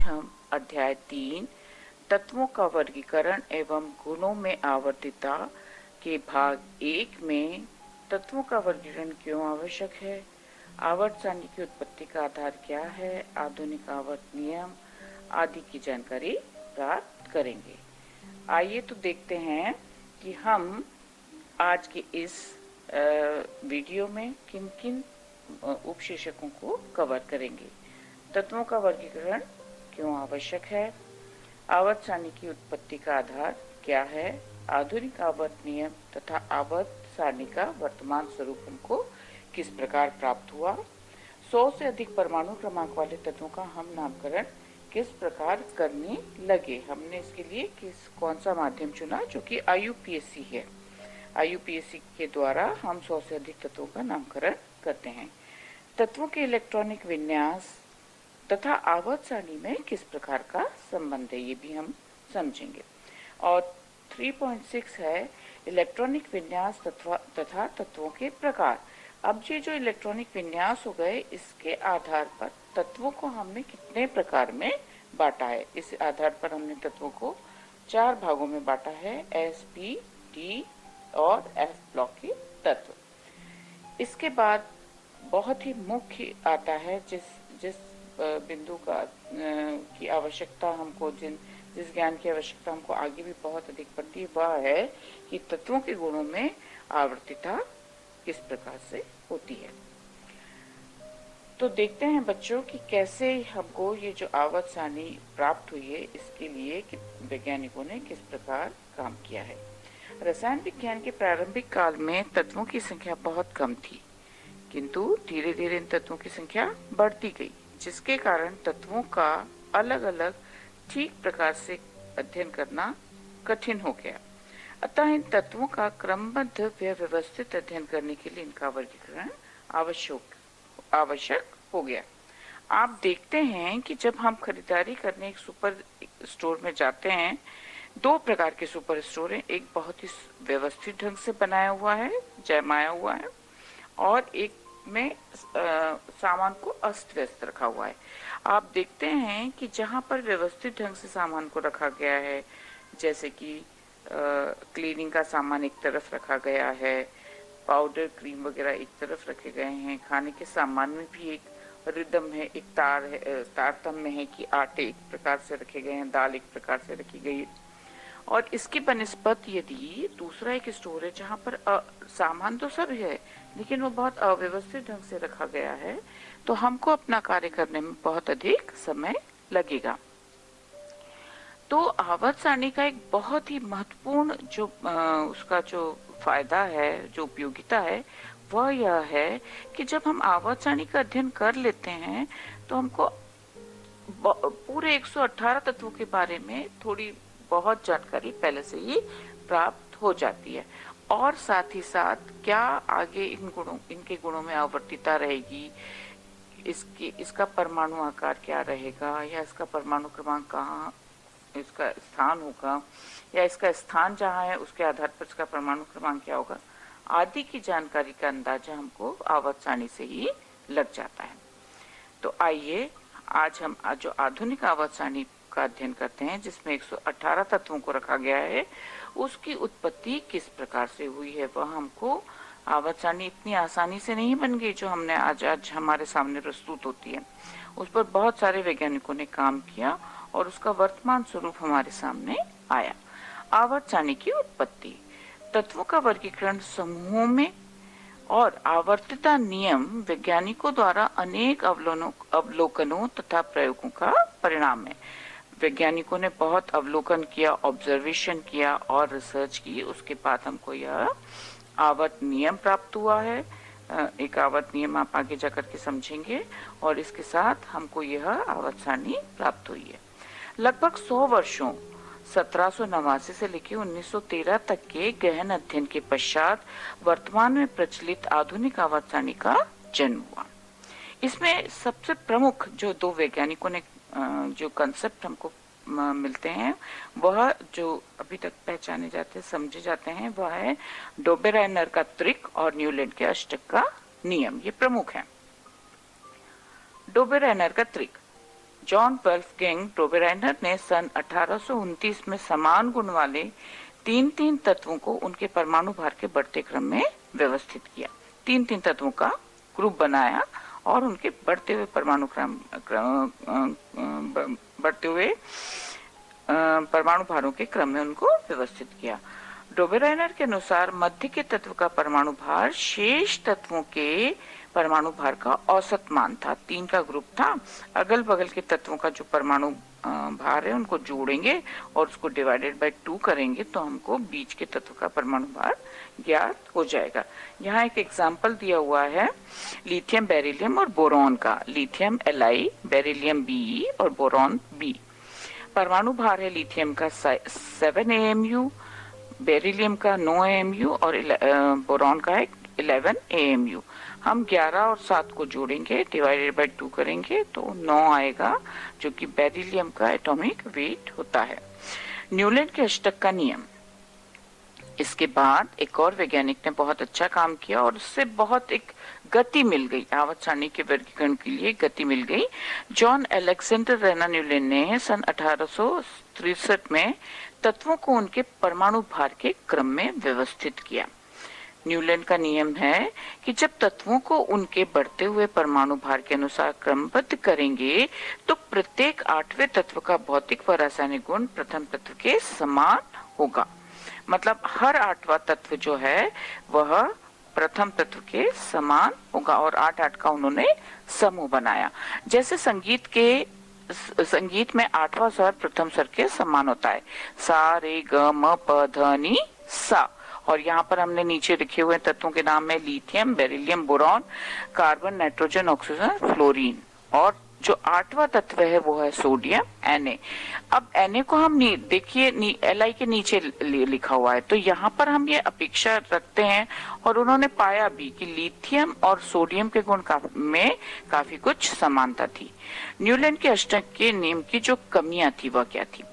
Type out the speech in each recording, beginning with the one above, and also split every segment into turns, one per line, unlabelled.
हम अध्याय 3 तत्वों का वर्गीकरण एवं गुणों में आवर्तिता के भाग 1 में तत्वों का वर्गीकरण क्यों आवश्यक है, आवर्त सारणी की उत्पत्ति का आधार क्या है, आधुनिक आवर्त नियम आदि की जानकारी प्राप्त करेंगे। आइए तो देखते हैं कि हम आज के इस वीडियो में किन किन उपशीर्षकों को कवर करेंगे। तत्वों का वर्गीकरण क्यों आवश्यक है, आवर्त सारणी की उत्पत्ति का आधार क्या है, आधुनिक आवर्त नियम तथा आवर्त सारणी का वर्तमान स्वरूप हमको किस प्रकार प्राप्त हुआ, 100 से अधिक परमाणु क्रमांक वाले तत्वों का हम नामकरण किस प्रकार करने लगे। हमने इसके लिए कौन सा माध्यम चुना, जो कि IUPAC है। IUPAC के द्वारा हम 100 से अधिक तत्वों का नामकरण करते हैं। तत्वों के इलेक्ट्रॉनिक विन्यास तथा आवर्त सारणी में किस प्रकार का संबंध है, ये भी हम समझेंगे। और 3.6 है इलेक्ट्रॉनिक विन्यास तथा तत्वों के प्रकार। अब ये जो इलेक्ट्रॉनिक विन्यास हो गए, इसके आधार पर तत्वों को हमने कितने प्रकार में बांटा है। इस आधार पर हमने तत्वों को 4 भागों में बांटा है, S, P, D और F ब्लॉक के तत्व। इसके बाद बहुत ही मुख्य आता है, जिस बिंदु का की आवश्यकता हमको, जिस ज्ञान की आवश्यकता हमको आगे भी बहुत अधिक पड़ती है, वह है कि तत्वों के गुणों में आवर्तिता किस प्रकार से होती है। तो देखते हैं बच्चों कि कैसे हमको ये जो आवर्त सारणी प्राप्त हुई है, इसके लिए वैज्ञानिकों ने किस प्रकार काम किया है। रसायन विज्ञान के प्रारंभिक काल में तत्वों की संख्या बहुत कम थी, किंतु धीरे धीरे इन तत्वों की संख्या बढ़ती गई, जिसके कारण तत्वों का अलग अलग ठीक प्रकार से अध्ययन करना कठिन हो गया। अतः इन तत्वों का क्रमबद्ध व व्यवस्थित अध्ययन करने के लिए इनका वर्गीकरण आवश्यक हो गया। आप देखते हैं कि जब हम खरीदारी करने एक सुपर स्टोर में जाते हैं, 2 प्रकार के सुपर स्टोर हैं। एक बहुत ही व्यवस्थित ढंग से बनाया हुआ है, जमाया हुआ है, और एक में सामान को अस्त व्यस्त रखा हुआ है। आप देखते हैं कि जहां पर व्यवस्थित ढंग से सामान को रखा गया है, जैसे कि क्लीनिंग का सामान एक तरफ रखा गया है, पाउडर क्रीम वगैरह एक तरफ रखे गए हैं, खाने के सामान में भी एक रिदम है, एक तारतम्य है कि आटे एक प्रकार से रखे गए हैं, दाल एक प्रकार से रखी गई है। और इसकी बनिस्बत यदि दूसरा एक स्टोर है जहां पर सामान तो सब है, लेकिन वो बहुत अव्यवस्थित ढंग से रखा गया है, तो हमको अपना कार्य करने में बहुत अधिक समय लगेगा। तो आवर्त सारणी का एक बहुत ही महत्वपूर्ण जो उसका जो फायदा है, जो उपयोगिता है, वह यह है कि जब हम आवर्त सारणी का अध्ययन कर लेते हैं, तो हमको पूरे 118 तत्वों के बारे में थोड़ी बहुत जानकारी पहले से ही प्राप्त हो जाती है। और साथ ही साथ क्या आगे इनके गुणों में आवर्तिता रहेगी, इसका परमाणु आकार क्या रहेगा, या इसका परमाणु क्रमांक कहाँ इसका स्थान होगा, या इसका स्थान जहाँ है उसके आधार पर इसका परमाणु क्रमांक क्या होगा, आदि की जानकारी का अंदाजा हमको आवर्त सारणी से ही लग जाता है। तो आइए आज हम जो आधुनिक आवर्त सारणी का अध्ययन करते हैं, जिसमें 118 तत्वों को रखा गया है, उसकी उत्पत्ति किस प्रकार से हुई है। वह हमको आवर्त सारणी इतनी आसानी से नहीं बन गई जो हमने आज हमारे सामने प्रस्तुत होती है। उस पर बहुत सारे वैज्ञानिकों ने काम किया और उसका वर्तमान स्वरूप हमारे सामने आया। आवर्त सारणी की उत्पत्ति, तत्वों का वर्गीकरण समूहों में और आवर्तता नियम वैज्ञानिकों द्वारा अनेक अवलोकनों तथा प्रयोगों का परिणाम है। वैज्ञानिकों ने बहुत अवलोकन किया, ऑब्जर्वेशन किया और रिसर्च की, उसके बाद हमको यह आवर्त नियम प्राप्त हुआ है। एक आवर्त नियम आप आगे जाकर के समझेंगे, और इसके साथ हमको यह आवर्त सारणी प्राप्त हुई है। लगभग 100 वर्षों 1789 से लेकर 1913 तक के गहन अध्ययन के पश्चात वर्तमान में प्रचलित आधुनिक आवर्त सारणी का जन्म हुआ। इसमें सबसे प्रमुख जो 2 वैज्ञानिकों ने जो कंसेप्ट हमको मिलते हैं, वह जो अभी तक पहचाने जाते समझे जाते हैं, वह है डोबेराइनर का त्रिक और न्यूलैंड के अष्टक का नियम। ये प्रमुख है। डोबेराइनर का त्रिक, जॉन वोल्फगैंग डोबेराइनर ने सन 1829 में समान गुण वाले तीन तीन तत्वों को उनके परमाणु भार के बढ़ते क्रम में व्यवस्थित किया। तीन तीन तत्वों का ग्रुप बनाया और उनके बढ़ते हुए परमाणु बढ़ते हुए परमाणु भारों के क्रम में उनको व्यवस्थित किया। डोबेराइनर के अनुसार मध्य के तत्व का परमाणु भार शेष तत्वों के परमाणु भार का औसत मान था। तीन का ग्रुप था, अगल बगल के तत्वों का जो परमाणु भार है उनको जोड़ेंगे और उसको डिवाइडेड बाय 2 करेंगे तो हमको बीच के तत्व का परमाणु भार ज्ञात हो जाएगा। यहाँ एक एग्जाम्पल दिया हुआ है लिथियम, बेरिलियम और बोरॉन का। लिथियम Li, बेरिलियम Be और बोरॉन B। परमाणु भार है लिथियम का 7 AMU, बेरिलियम का 9 AMU और बोरॉन का है 11 AMU। हम 11 और 7 को जोड़ेंगे, डिवाइडेड बाय 2 करेंगे तो 9 आएगा, जो कि बेरिलियम का एटॉमिक वेट होता है। न्यूलैंड के अष्टक का नियम। इसके बाद एक और वैज्ञानिक ने बहुत अच्छा काम किया और उससे बहुत एक गति मिल गई, आवर्त सारणी के वर्गीकरण के लिए गति मिल गई। जॉन अलेक्जेंडर रेना न्यूलैंड ने सन 1863 में तत्वों को उनके परमाणु भार के क्रम में व्यवस्थित किया। न्यूलैंड का नियम है कि जब तत्वों को उनके बढ़ते हुए परमाणु भार के अनुसार क्रमबद्ध करेंगे तो प्रत्येक 8वें तत्व का भौतिक व रासायनिक गुण प्रथम तत्व के समान होगा। मतलब हर 8वां तत्व जो है वह प्रथम तत्व के समान होगा और 8-8 का उन्होंने समूह बनाया। जैसे संगीत में 8वां स्वर प्रथम स्वर के समान होता है, सा रे ग म प ध नि सा। और यहाँ पर हमने नीचे लिखे हुए तत्वों के नाम है lithium, beryllium, boron, carbon, nitrogen, oxygen, fluorine. और जो 8वां तत्व है वो है सोडियम Na। अब Na को हम देखिए Li के नीचे लिखा हुआ है, तो यहाँ पर हम ये अपेक्षा रखते हैं और उन्होंने पाया भी कि लिथियम और सोडियम के गुण में काफी कुछ समानता थी। न्यूलैंड के अष्टक के नियम की जो कमियां थी वह क्या थी?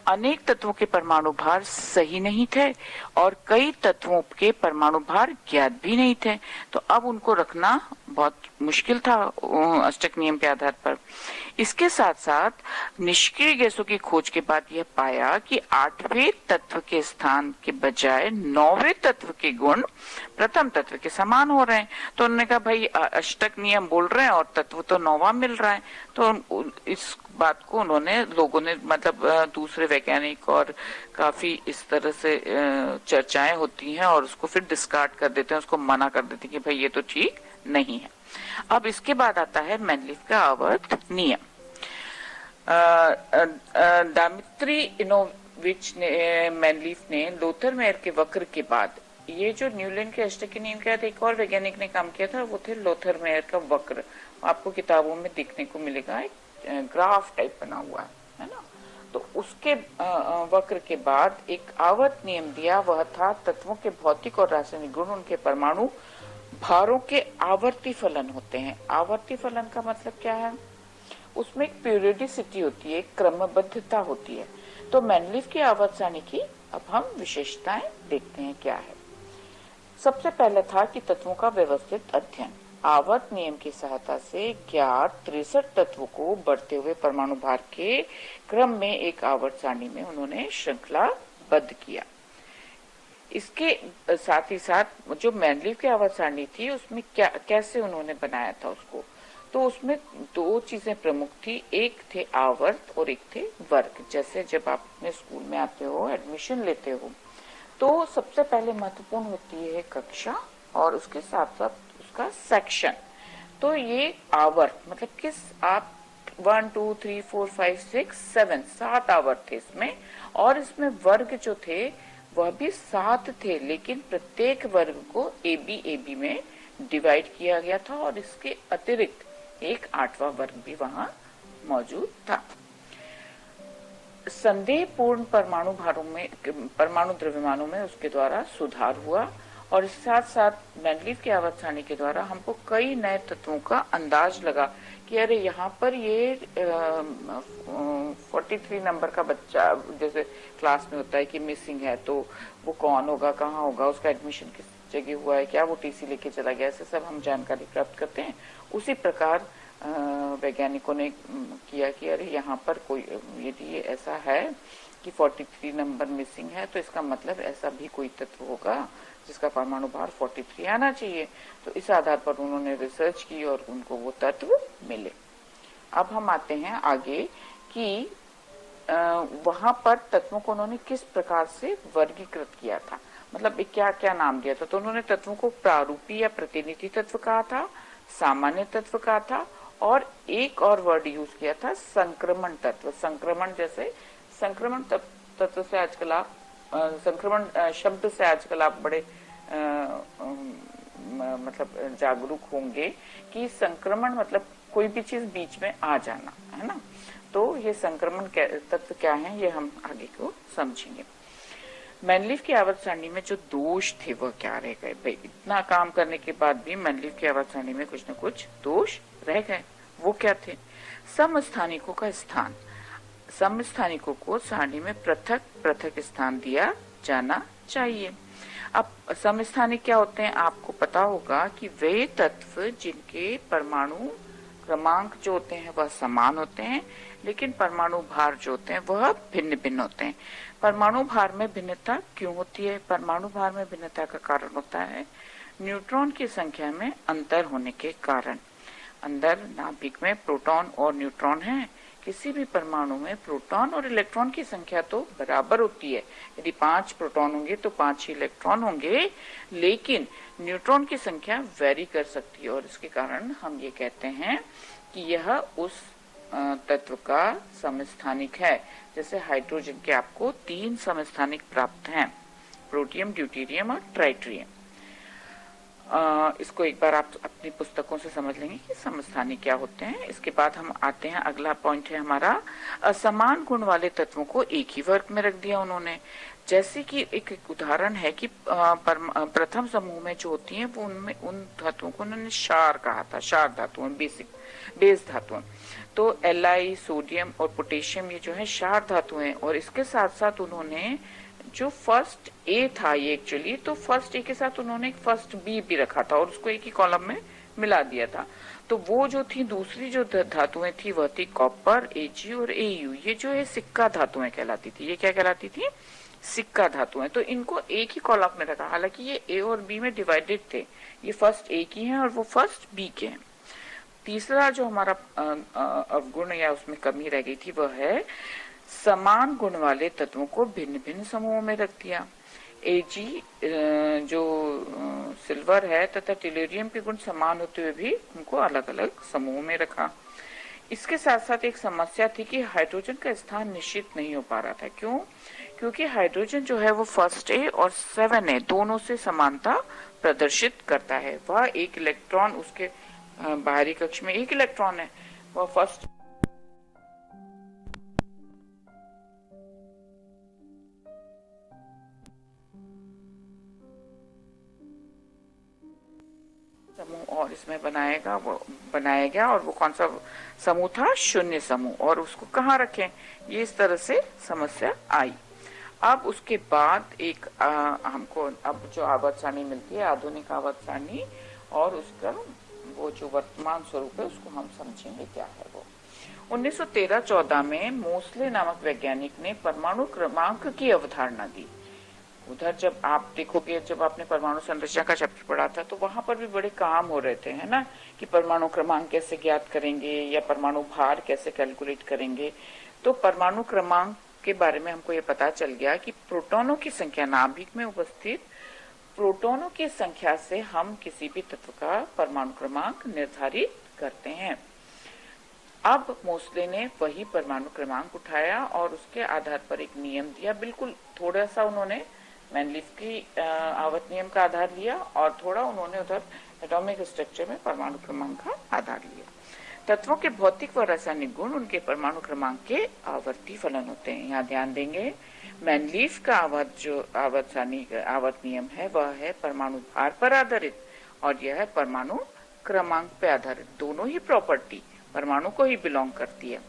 अनेक तत्वों के परमाणु भार सही नहीं थे और कई तत्वों के परमाणु भार ज्ञात भी नहीं थे, तो अब उनको रखना बहुत मुश्किल था अष्टक नियम के आधार पर। इसके साथ साथ निष्क्रिय गैसों की खोज के बाद यह पाया कि 8वें तत्व के स्थान के बजाय 9वें तत्व के गुण प्रथम तत्व के समान हो रहे हैं। तो उन्होंने कहा भाई अष्टक नियम बोल रहे हैं और तत्व तो 9वां मिल रहा है। तो इस बात को लोगों ने मतलब दूसरे वैज्ञानिक और काफी इस तरह से चर्चाएं होती हैं और उसको फिर डिस्कार्ड कर देते हैं, उसको मना कर देते हैं कि भाई ये तो ठीक नहीं है। अब इसके बाद आता है मैनलिफ का आवर्त नियम। डामित्री इनोविच ने मैनलिफ ने लोथर मेयर के वक्र के बाद ये जो न्यूलैंड के अष्टक नियम के बाद एक और वैज्ञानिक ने काम किया था, वो थे लोथर मेयर का वक्र। आपको किताबों में देखने को मिलेगा, एक ग्राफ टाइप बना हुआ है ना। तो उसके वक्र के बाद एक आवर्त नियम दिया, वह था तत्वों के भौतिक और रासायनिक गुण उनके परमाणु भारों के आवर्ती फलन होते हैं। आवर्ती फलन का मतलब क्या है? उसमें एक पीरियडिसिटी होती है, एक क्रमबद्धता होती है। तो मैनलिफ की आवर्त सारणी की अब हम विशेषताएं देखते हैं क्या है। सबसे पहले था कि तत्वों का व्यवस्थित अध्ययन। आवर्त नियम की सहायता से ज्ञात 63 तत्वों को बढ़ते हुए परमाणु भार के क्रम में एक आवर्त सारणी में उन्होंने श्रृंखलाबद्ध किया। इसके साथ ही साथ जो मैनलिफ की आवर्त सारणी थी उसमें कैसे उन्होंने बनाया था उसको, तो उसमें 2 चीजें प्रमुख थी, एक थे आवर्त और एक थे वर्ग। जैसे जब आप अपने स्कूल में आते हो, एडमिशन लेते हो, तो सबसे पहले महत्वपूर्ण होती है कक्षा और उसके साथ साथ उसका सेक्शन। तो ये आवर्त मतलब किस आप 1 2 3 4 5 6 7 7 आवर्त थे इसमें, और इसमें वर्ग जो थे वह भी 7 थे, लेकिन प्रत्येक वर्ग को AB में डिवाइड किया गया था और इसके अतिरिक्त एक 8वां वर्ग भी वहां मौजूद था। संदेहपूर्ण परमाणु भारों में, परमाणु द्रव्यमानों में उसके द्वारा सुधार हुआ और इसके साथ साथ मैनलिफ की आवर्त सारणी के द्वारा हमको कई नए तत्वों का अंदाज लगा कि अरे यहाँ पर ये 43 नंबर का बच्चा जैसे क्लास में होता है कि मिसिंग है, तो वो कौन होगा, कहाँ होगा, उसका एडमिशन किस जगह हुआ है, क्या वो टीसी लेके चला गया, ऐसे सब हम जानकारी प्राप्त करते हैं। उसी प्रकार वैज्ञानिकों ने किया कि अरे यहाँ पर कोई यदि ऐसा है कि 43 नंबर मिसिंग है तो इसका मतलब ऐसा भी कोई तत्व होगा जिसका परमाणु भार 43 आना चाहिए। तो इस आधार पर उन्होंने रिसर्च की और उनको वो तत्व मिले। अब हम आते हैं आगे कि वहां पर तत्वों को उन्होंने किस प्रकार से वर्गीकृत किया था, मतलब क्या क्या नाम दिया था। तो उन्होंने तत्वों को प्रारूपी या प्रतिनिधि तत्व कहा था, सामान्य तत्व कहा था, और एक और वर्ड यूज किया था, संक्रमण तत्व। संक्रमण जैसे संक्रमण तत्व से आजकल आप संक्रमण शब्द से आजकल आप बड़े मतलब जागरूक होंगे कि संक्रमण मतलब कोई भी चीज बीच में आ जाना, है ना। तो ये संक्रमण तत्व क्या है ये हम आगे को समझेंगे। मैनलीफ की आवर्त सारणी में जो दोष थे वह क्या रह गए। भाई इतना काम करने के बाद भी मैनलीफ की आवर्त सारणी में कुछ न कुछ दोष रह गए। वो क्या थे? समस्थानिकों का स्थान। समस्थानिकों को सारणी में पृथक पृथक स्थान दिया जाना चाहिए। अब समस्थानिक क्या होते हैं? आपको पता होगा कि वे तत्व जिनके परमाणु क्रमांक जो होते हैं वह समान होते हैं, लेकिन परमाणु भार जो होते हैं वह भिन्न भिन्न होते हैं। परमाणु भार में भिन्नता क्यों होती है? परमाणु भार में भिन्नता का कारण होता है न्यूट्रॉन की संख्या में अंतर होने के कारण। अंदर नाभिक में प्रोटॉन और न्यूट्रॉन है। किसी भी परमाणु में प्रोटॉन और इलेक्ट्रॉन की संख्या तो बराबर होती है। यदि 5 प्रोटॉन होंगे तो 5 ही इलेक्ट्रॉन होंगे, लेकिन न्यूट्रॉन की संख्या वेरी कर सकती है, और इसके कारण हम ये कहते हैं कि यह उस तत्व का समस्थानिक है। जैसे हाइड्रोजन के आपको 3 समस्थानिक प्राप्त हैं, प्रोटियम, ड्यूटेरियम और ट्राइटिरियम। इसको एक बार आप अपनी पुस्तकों से समझ लेंगे कि समस्थानिक क्या होते हैं। इसके बाद हम आते हैं, अगला पॉइंट है हमारा असमान गुण वाले तत्वों को एक ही वर्ग में रख दिया उन्होंने। जैसे कि एक उदाहरण है कि प्रथम समूह में जो होती हैं वो उनमें उन धातुओं को उन्होंने क्षार कहा था। क्षार धातु बेस धातु। तो Li, सोडियम और पोटेशियम ये जो है क्षार धातु हैं, और इसके साथ साथ उन्होंने जो फर्स्ट ए था ये एक्चुअली, तो फर्स्ट ए के साथ उन्होंने एक फर्स्ट बी भी रखा था और उसको एक ही कॉलम में मिला दिया था। तो वो जो थी दूसरी जो धातुएं थी वह थी कॉपर, Ag और Au। ये जो है सिक्का धातुएं कहलाती थी। ये क्या कहलाती थी? सिक्का धातुएं। तो इनको एक ही कॉलम में रखा, हालांकि ये ए और बी में डिवाइडेड थे। ये फर्स्ट ए की हैं और वो फर्स्ट बी के हैं। तीसरा जो हमारा अवगुण या उसमें कमी रह गई थी वह है समान गुण वाले तत्वों को भिन्न भिन्न समूहों में रख दिया। Ag जो सिल्वर है तथा टेलुरियम के गुण समान होते हुए भी उनको अलग अलग समूह में रखा। इसके साथ साथ एक समस्या थी कि हाइड्रोजन का स्थान निश्चित नहीं हो पा रहा था। क्यों? क्योंकि हाइड्रोजन जो है वो फर्स्ट ए और 7a दोनों से समानता प्रदर्शित करता है। वह एक इलेक्ट्रॉन, उसके बाहरी कक्ष में एक इलेक्ट्रॉन है, वह फर्स्ट समूह और इसमें बनाया गया और वो कौन सा समूह था? शून्य समूह। और उसको कहाँ रखें, ये इस तरह से समस्या आई। अब उसके बाद एक हमको अब जो आवर्त सारणी मिलती है, आधुनिक आवर्त सारणी, और उसका वो जो वर्तमान स्वरूप है उसको हम समझेंगे क्या है वो। 1913-14 में मोसले नामक वैज्ञानिक ने परमाणु क्रमांक की अवधारणा दी। उधर जब आप देखोगे, जब आपने परमाणु संरचना का चैप्टर पढ़ा था तो वहां पर भी बड़े काम हो रहे थे, है ना, कि परमाणु क्रमांक कैसे ज्ञात करेंगे या परमाणु भार कैसे कैलकुलेट करेंगे। तो परमाणु क्रमांक के बारे में हमको ये पता चल गया कि प्रोटॉनों की संख्या, नाभिक में उपस्थित प्रोटॉनों की संख्या से हम किसी भी तत्व का परमाणु क्रमांक निर्धारित करते हैं। अब मोसले ने वही परमाणु क्रमांक उठाया और उसके आधार पर एक नियम दिया। बिल्कुल थोड़ा सा उन्होंने मैनलीफ की आवर्त नियम का आधार लिया और थोड़ा उन्होंने उधर एटॉमिक स्ट्रक्चर में परमाणु क्रमांक का आधार लिया। तत्वों के भौतिक व रासायनिक गुण उनके परमाणु क्रमांक के आवर्ती फलन होते हैं। यहाँ ध्यान देंगे, मैनलीफ का आवर्त नियम है वह है परमाणु भार पर आधारित, और यह है परमाणु क्रमांक पर आधारित। दोनों ही प्रॉपर्टी परमाणु को ही बिलोंग करती है।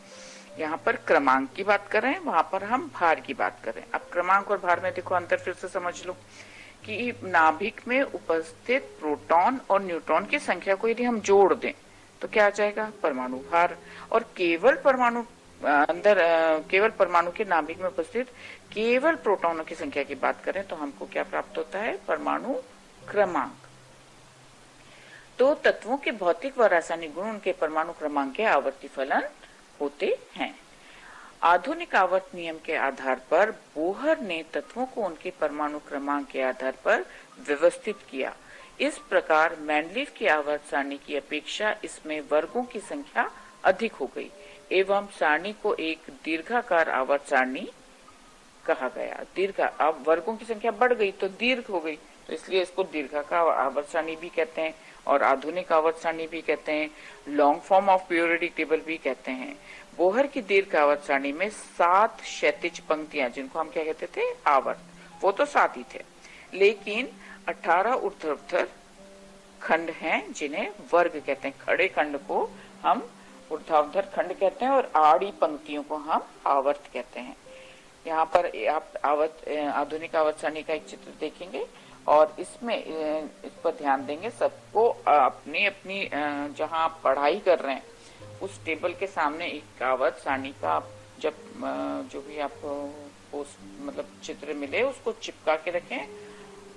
यहाँ पर क्रमांक की बात कर रहे हैं, वहां पर हम भार की बात कर रहे हैं। अब क्रमांक और भार में देखो अंतर फिर से समझ लो कि नाभिक में उपस्थित प्रोटॉन और न्यूट्रॉन की संख्या को यदि हम जोड़ दें तो क्या आ जाएगा? परमाणु भार। और केवल परमाणु अंदर केवल परमाणु के नाभिक में उपस्थित केवल प्रोटॉनों की संख्या की बात करें तो हमको क्या प्राप्त होता है? परमाणु क्रमांक। तो तत्वों के भौतिक व रासायनिक गुण उनके परमाणु क्रमांक के आवर्ती फलन होते हैं। आधुनिक आवर्त नियम के आधार पर बोहर ने तत्वों को उनके परमाणु क्रमांक के आधार पर व्यवस्थित किया। इस प्रकार मैंडलीव की आवर्त सारणी की अपेक्षा इसमें वर्गों की संख्या अधिक हो गई एवं सारणी को एक दीर्घाकार आवर्त सारणी कहा गया। अब वर्गों की संख्या बढ़ गई तो दीर्घ हो गई, तो इसलिए इसको दीर्घाकार आवर्त सारणी भी कहते हैं और आधुनिक आवर्त सारणी भी कहते हैं, long form of periodic table भी कहते हैं। बोहर की दीर्घ आवर्त सारणी में 7 क्षैतिज पंक्तियां, जिनको हम क्या कहते थे? आवर्त, वो तो 7 ही थे, लेकिन 18 ऊर्ध्वाधर खंड हैं जिन्हें वर्ग कहते हैं। खड़े खंड को हम ऊर्ध्वाधर खंड कहते हैं और आड़ी पंक्तियों को हम आवर्त कहते हैं। यहाँ पर आप आधुनिक आवर्त सारणी का एक चित्र देखेंगे और इसमें इस पर ध्यान देंगे। सबको अपनी अपनी जहाँ आप पढ़ाई कर रहे हैं उस टेबल के सामने एक आवर्त सारणी का जब जो भी आपको मतलब चित्र मिले उसको चिपका के रखें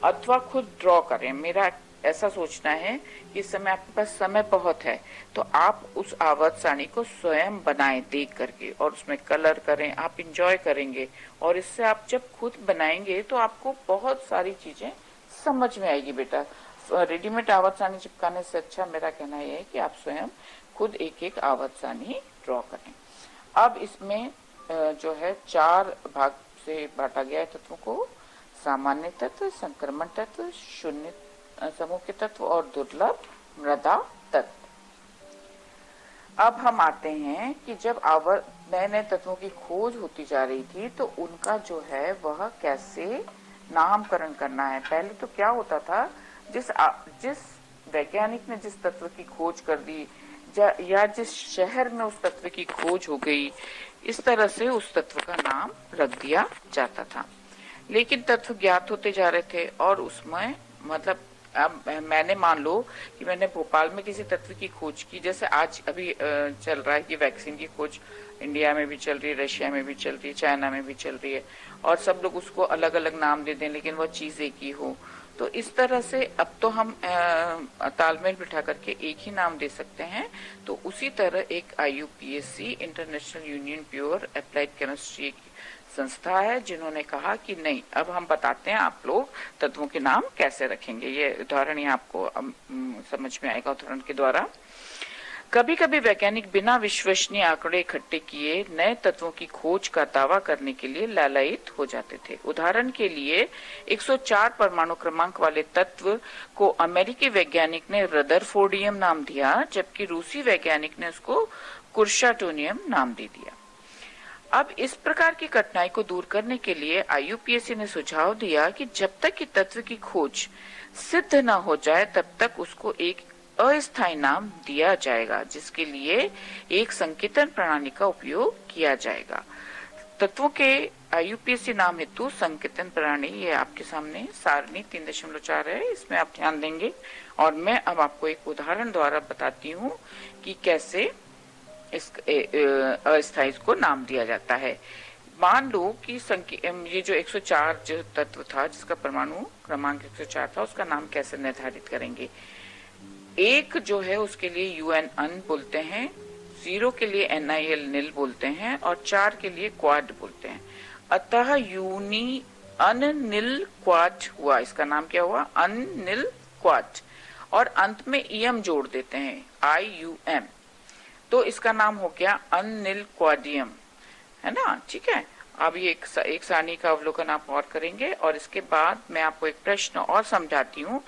अथवा खुद ड्रॉ करें। मेरा ऐसा सोचना है कि इस समय आपके पास समय बहुत है, तो आप उस आवर्त सारणी को स्वयं बनाएं देख करके और उसमें कलर करें, आप इंजॉय करेंगे और इससे आप जब खुद बनाएंगे तो आपको बहुत सारी चीजें समझ में आएगी। बेटा, रेडीमेड आवर्त सारणी चिपकाने से अच्छा मेरा कहना यह है कि आप स्वयं खुद एक एक आवर्त सारणी ड्रॉ करें। अब इसमें जो है 4 भाग से बांटा गया है तत्वों को: सामान्य तत्व, संक्रमण तत्व, शून्य समूह के तत्व और दुर्लभ मृदा तत्व। अब हम आते हैं कि जब नए नए तत्वों की खोज होती जा रही थी तो उनका जो है वह कैसे नामकरण करना है। पहले तो क्या होता था, जिस वैज्ञानिक ने जिस तत्व की खोज कर दी या जिस शहर में उस तत्व की खोज हो गई, इस तरह से उस तत्व का नाम रख दिया जाता था। लेकिन तत्व ज्ञात होते जा रहे थे और उसमें मतलब अब मैंने मान लो कि मैंने भोपाल में किसी तत्व की खोज की, जैसे आज अभी चल रहा है कि वैक्सीन की खोज इंडिया में भी चल रही है, रशिया में भी चल रही है, चाइना में भी चल रही है और सब लोग उसको अलग अलग नाम दे दें लेकिन वह चीज एक ही हो। तो इस तरह से अब तो हम तालमेल बिठा करके एक ही नाम दे सकते हैं। तो उसी तरह एक IUPAC international union pure applied chemistry संस्था है जिन्होंने कहा कि नहीं, अब हम बताते हैं आप लोग तत्वों के नाम कैसे रखेंगे। ये उदाहरण यहाँ आपको समझ में आएगा उदाहरण के द्वारा। कभी कभी वैज्ञानिक बिना विश्वसनीय आंकड़े इकट्ठे किए नए तत्वों की खोज का दावा करने के लिए लालायित हो जाते थे। उदाहरण के लिए 104 परमाणु क्रमांक वाले तत्व को अमेरिकी वैज्ञानिक ने रदरफोर्डियम नाम दिया, जबकि रूसी वैज्ञानिक ने उसको कुर्शाटोनियम नाम दे दिया। अब इस प्रकार की कठिनाई को दूर करने के लिए IUPAC ने सुझाव दिया कि जब तक कि तत्व की खोज सिद्ध न हो जाए तब तक उसको एक अस्थायी नाम दिया जाएगा, जिसके लिए एक संकेतन प्रणाली का उपयोग किया जाएगा। तत्वों के IUPAC नाम हेतु संकेतन प्रणाली ये आपके सामने सारणी 3.4 है, इसमें आप ध्यान देंगे और मैं अब आपको एक उदाहरण द्वारा बताती हूँ कि कैसे इस अस्थायी को नाम दिया जाता है। मान लो कि ये जो 104 जो तत्व था जिसका परमाणु क्रमांक 104 था, उसका नाम कैसे निर्धारित करेंगे। एक जो है उसके लिए UN अन बोलते हैं, 0 के लिए NIL नील बोलते हैं और 4 के लिए क्वाड बोलते हैं। अतः यूनी अन नील क्वाड हुआ, इसका नाम क्या हुआ? अन नील क्वाड। और अंत में EM जोड़ देते हैं, IUM, तो इसका नाम हो गया अनिल क्वाडियम, है ना। ठीक है, अब ये एक सारणी का अवलोकन आप और करेंगे और इसके बाद मैं आपको एक प्रश्न और समझाती हूँ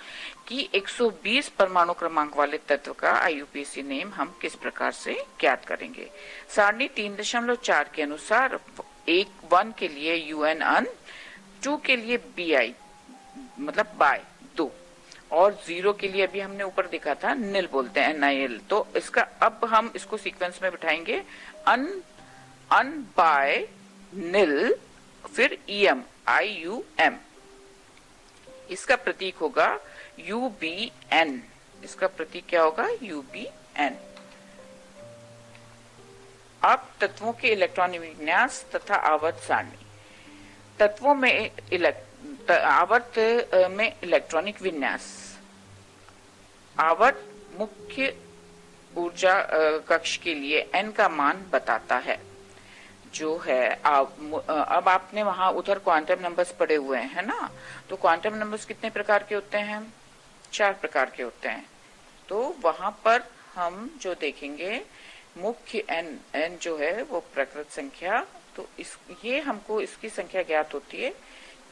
कि 120 परमाणु क्रमांक वाले तत्व का IUPAC नेम हम किस प्रकार से ज्ञात करेंगे। सारणी 3.4 के अनुसार 1 के लिए UN अन, 2 के लिए BI मतलब बाय 2 और 0 के लिए अभी हमने ऊपर देखा था निल बोलते हैं, NIL। तो इसका अब हम इसको सीक्वेंस में बिठाएंगे, अन बाय निल फिर EM IUM। इसका प्रतीक होगा UBN, इसका प्रतीक क्या होगा? UBN। अब तत्वों के इलेक्ट्रॉनिक विन्यास तथा आवर्त सारणी। तत्वों में आवर्त में इलेक्ट्रॉनिक विन्यास। आवर्त मुख्य ऊर्जा कक्ष के लिए n का मान बताता है, जो है अब आपने वहां उधर क्वांटम नंबर्स पढ़े हुए हैं ना, तो क्वांटम नंबर्स कितने प्रकार के होते हैं? 4 प्रकार के होते हैं। तो वहां पर हम जो देखेंगे मुख्य n जो है वो प्रकृत संख्या, तो ये हमको इसकी संख्या ज्ञात होती है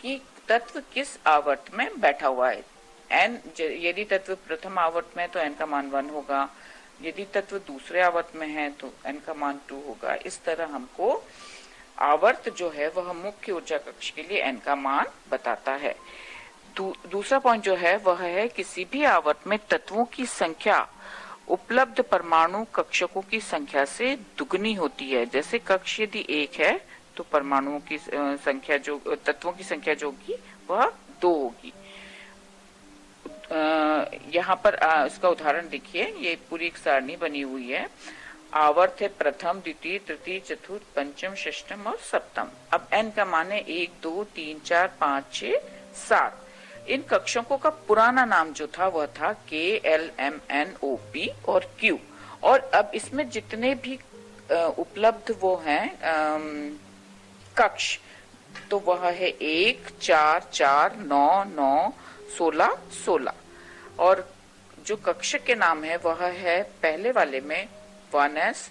कि तत्व किस आवर्त में बैठा हुआ है। n यदि तत्व प्रथम आवर्त में तो n का मान 1 होगा, यदि तत्व दूसरे आवर्त में है तो n का मान 2 होगा। इस तरह हमको आवर्त जो है वह मुख्य ऊर्जा कक्ष के लिए n का मान बताता है। दूसरा पॉइंट जो है वह है किसी भी आवर्त में तत्वों की संख्या उपलब्ध परमाणु कक्षकों की संख्या से दुगनी होती है। जैसे कक्ष यदि 1 है तो परमाणुओं की संख्या जो तत्वों की संख्या जो होगी वह 2 होगी। यहाँ पर इसका उदाहरण देखिए, ये पूरी एक सारणी बनी हुई है। आवर्त है प्रथम, द्वितीय, तृतीय, चतुर्थ, पंचम, षष्टम और सप्तम। अब n का मान है 1, 2, 3, 4, 5, 6, 7। इन कक्षकों का पुराना नाम जो था वह था K, L, M, N, O, P और Q। और अब इसमें जितने भी उपलब्ध वो हैं कक्ष, तो वह है 1, 4, 4, 9, 9, 16, 16। और जो कक्षक के नाम है वह है पहले वाले में 1s,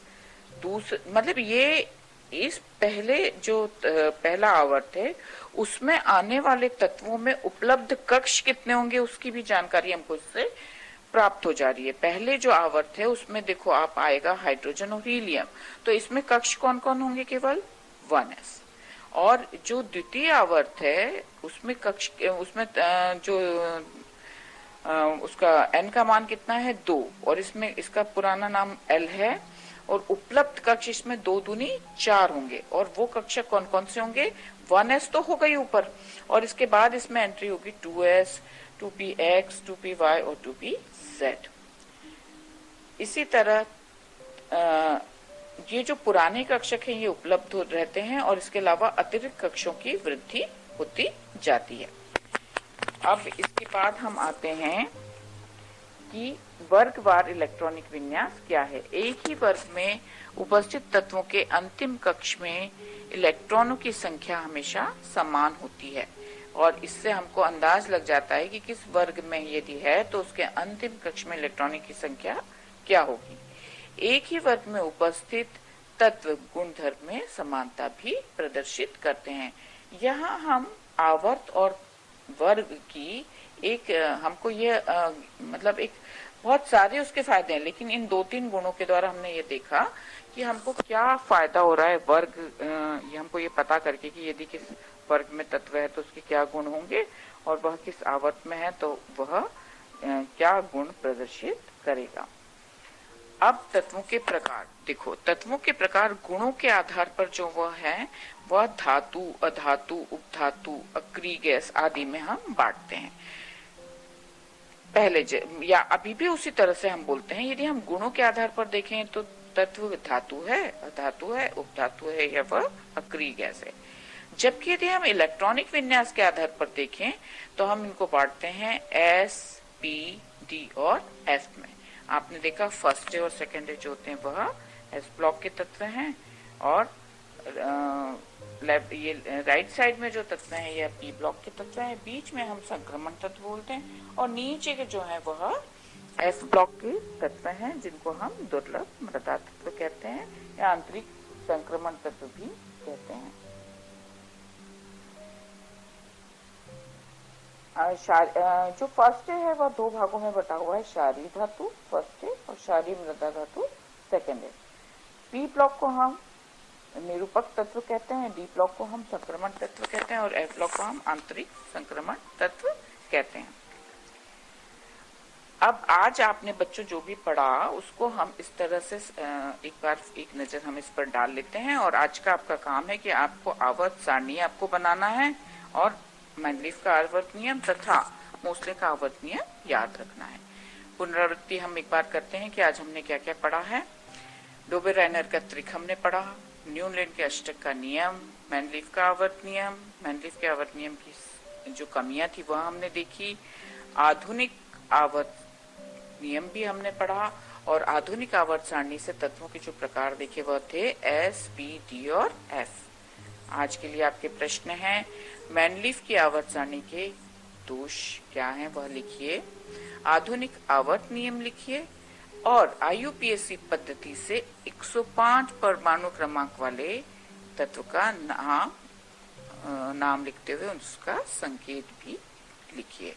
मतलब ये इस पहले जो पहला आवर्त है उसमें आने वाले तत्वों में उपलब्ध कक्ष कितने होंगे उसकी भी जानकारी हमको इससे प्राप्त हो जा रही है। पहले जो आवर्त है उसमें देखो आप आएगा हाइड्रोजन और हीलियम, तो इसमें कक्ष कौन कौन होंगे? केवल 1s। और जो द्वितीय आवर्त है उसमें कक्ष उसमें जो उसका n का मान कितना है? 2। और इसमें इसका पुराना नाम L है और उपलब्ध कक्ष इसमें 2 दूनी 4 होंगे। और वो कक्षक कौन कौन से होंगे? 1s तो हो गई ऊपर, और इसके बाद इसमें एंट्री होगी 2s, 2px, 2py और 2pz। इसी तरह ये जो पुराने कक्षक हैं ये उपलब्ध रहते हैं और इसके अलावा अतिरिक्त कक्षों की वृद्धि होती जाती है। अब इसके बाद हम आते हैं कि वर्गवार इलेक्ट्रॉनिक विन्यास क्या है। एक ही वर्ग में उपस्थित तत्वों के अंतिम कक्ष में इलेक्ट्रॉनों की संख्या हमेशा समान होती है, और इससे हमको अंदाज लग जाता है कि किस वर्ग में यदि है तो उसके अंतिम कक्ष में इलेक्ट्रॉनों की संख्या क्या होगी। एक ही वर्ग में उपस्थित तत्व गुणधर्म में समानता भी प्रदर्शित करते हैं। यहाँ हम आवर्त और वर्ग की एक हमको ये मतलब एक बहुत सारे उसके फायदे हैं, लेकिन इन 2-3 गुणों के द्वारा हमने ये देखा कि हमको क्या फायदा हो रहा है वर्ग ये हमको ये पता करके कि यदि किस वर्ग में तत्व है तो उसके क्या गुण होंगे और वह किस आवर्त में है तो वह क्या गुण प्रदर्शित करेगा। अब तत्वों के प्रकार देखो, तत्वों के प्रकार गुणों के आधार पर जो वह है वह धातु, अधातु, उपधातु, अक्रिय गैस आदि में हम बांटते हैं। पहले या अभी भी उसी तरह से हम बोलते हैं। यदि हम गुणों के आधार पर देखें तो तत्व धातु है, अधातु है, उपधातु है या वह अक्रिय गैस है। जबकि यदि हम इलेक्ट्रॉनिक विन्यास के आधार पर देखें तो हम इनको बांटते हैं S, P, D और F में। आपने देखा फर्स्ट डे और सेकेंड डे जो होते हैं वह एस ब्लॉक के तत्व हैं, और ये राइट साइड में जो तत्व हैं यह पी ब्लॉक के तत्व हैं। बीच में हम संक्रमण तत्व बोलते हैं, और नीचे के जो है वह एफ ब्लॉक के तत्व हैं जिनको हम दुर्लभ मृदा तत्व कहते हैं या आंतरिक संक्रमण तत्व भी कहते हैं। जो फर्स्ट है वह 2 भागों में बटा हुआ है, क्षारीय धातु फर्स्ट है और क्षारीय मृदा धातु सेकेंड है। पी ब्लॉक को हम निरूपक तत्व कहते हैं, डी ब्लॉक को हम संक्रमण तत्व कहते हैं और एफ ब्लॉक को हम आंतरिक संक्रमण तत्व कहते हैं। अब आज आपने बच्चों जो भी पढ़ा उसको हम इस तरह से एक बार एक नजर हम इस पर डाल लेते हैं। और आज का आपका काम है कि आपको आवर्त सारणी आपको बनाना है और मैंडलीफ का आवर्त नियम तथा मोसले का आवर्त नियम याद रखना है। पुनरावृत्ति हम एक बार करते हैं कि आज हमने क्या क्या पढ़ा है। डोबे-राइनर का त्रिक हमने पढ़ा, न्यूटन के अष्टक का नियम, मैनलीफ का आवर्त नियम, मैनलीफ के आवर्त नियम की जो कमियां थी वह हमने देखी, आधुनिक आवर्त नियम भी हमने पढ़ा, और आधुनिक आवर्त सारणी से तत्वों के जो प्रकार देखे वह थे एस, पी, डी और एफ। आज के लिए आपके प्रश्न हैं, मैनलीफ की आवर्त सारणी के दोष क्या हैं वह लिखिए, आधुनिक आवर्त नियम लिखिए, और आईयूपीएसी पद्धति से 105 परमाणु क्रमांक वाले तत्व का नाम लिखते हुए उसका संकेत भी लिखिए।